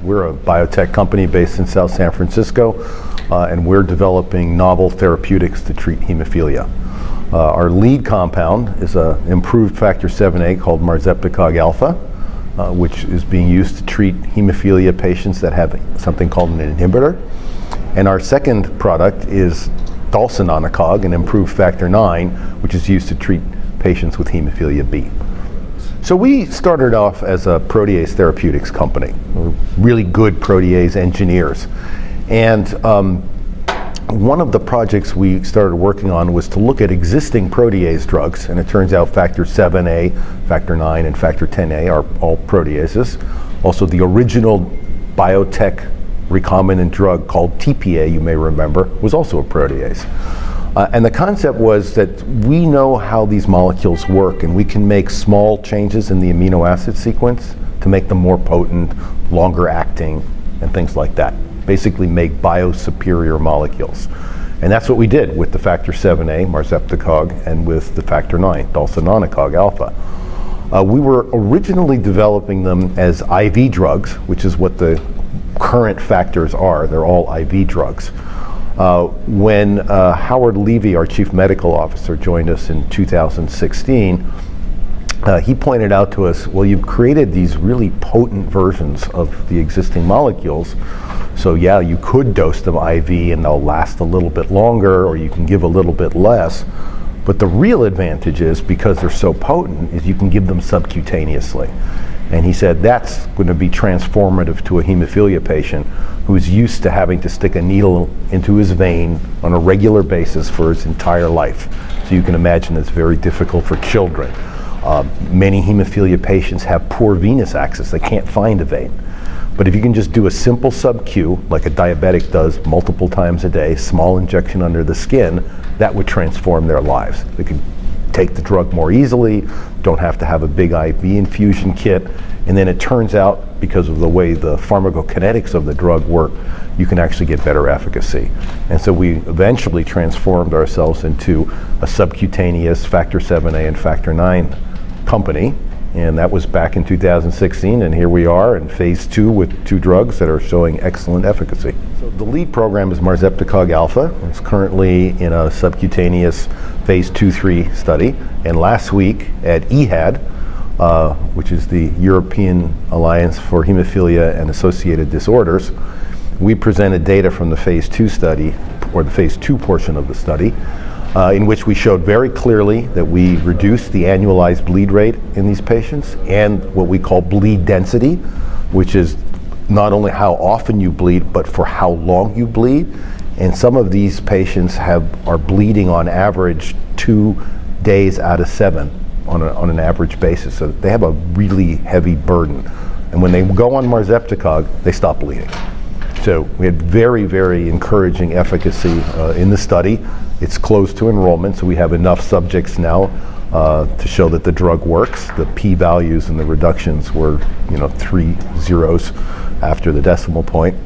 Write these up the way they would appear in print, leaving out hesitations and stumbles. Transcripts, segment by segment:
We're a biotech company based in South San Francisco, and we're developing novel therapeutics to treat hemophilia. Our lead compound is an improved factor 7A called marzepticog alpha, which is being used to treat hemophilia patients that have something called an inhibitor. And our second product is dalsanonacog, an improved factor 9, which is used to treat patients with hemophilia B. So we started off as a protease therapeutics company. We're really good protease engineers. And one of the projects we started working on was to look at existing protease drugs, and it turns out factor 7A, factor 9, and factor 10A are all proteases. Also, the original biotech recombinant drug called TPA, you may remember, was also a protease. And the concept was that we know how these molecules work, and we can make small changes in the amino acid sequence to make them more potent, longer acting, and things like that. Basically make biosuperior molecules. And that's what we did with the factor 7A, marzepticog, and with the factor 9, dalsanonacog alpha. We were originally developing them as IV drugs, which is what the current factors are. They're all IV drugs. When Howard Levy, our chief medical officer, joined us in 2016, he pointed out to us, well, you've created these really potent versions of the existing molecules. So yeah, you could dose them IV and they'll last a little bit longer, or you can give a little bit less. But the real advantage is, because they're so potent, is you can give them subcutaneously. And he said that's going to be transformative to a hemophilia patient who's used to having to stick a needle into his vein on a regular basis for his entire life. So you can imagine it's very difficult for children. Many hemophilia patients have poor venous access. They can't find a vein. But if you can just do a simple sub-Q, like a diabetic does multiple times a day, small injection under the skin, that would transform their lives. They could take the drug more easily, don't have to have a big IV infusion kit, and then it turns out, because of the way the pharmacokinetics of the drug work, you can actually get better efficacy. And so we eventually transformed ourselves into a subcutaneous factor 7A and factor 9 company, and that was back in 2016, and here we are in phase 2 with 2 drugs that are showing excellent efficacy. So the lead program is marzepticog alpha. It's currently in a subcutaneous phase 2-3 study, and last week at EHAD, which is the European Alliance for Hemophilia and Associated Disorders, we presented data from the phase 2 study, or the phase 2 portion of the study, in which we showed very clearly that we reduced the annualized bleed rate in these patients, and what we call bleed density, which is not only how often you bleed, but for how long you bleed. And some of these patients are bleeding on average 2 days out of 7 on an average basis. So they have a really heavy burden. And when they go on marzepticog, they stop bleeding. So we had very, very encouraging efficacy in the study. It's close to enrollment, so we have enough subjects now to show that the drug works. The p-values and the reductions were, 3 zeros after the decimal point.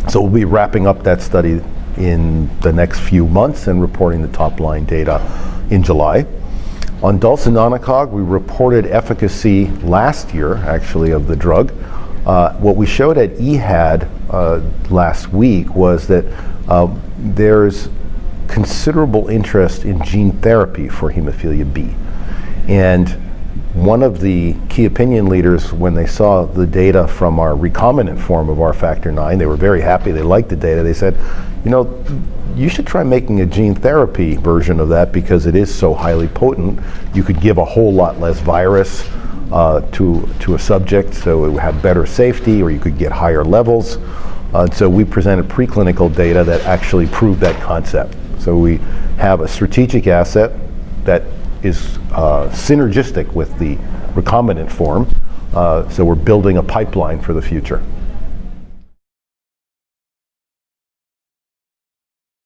So we'll be wrapping up that study in the next few months and reporting the top-line data in July. On dalsanonacog, we reported efficacy last year, actually, of the drug. What we showed at EHAD last week was that there's considerable interest in gene therapy for hemophilia B. And one of the key opinion leaders, when they saw the data from our recombinant form of our factor 9, they were very happy, they liked the data. They said, you should try making a gene therapy version of that because it is so highly potent. You could give a whole lot less virus to a subject, so it would have better safety, or you could get higher levels. So we presented preclinical data that actually proved that concept. So we have a strategic asset that is synergistic with the recombinant form. So we're building a pipeline for the future.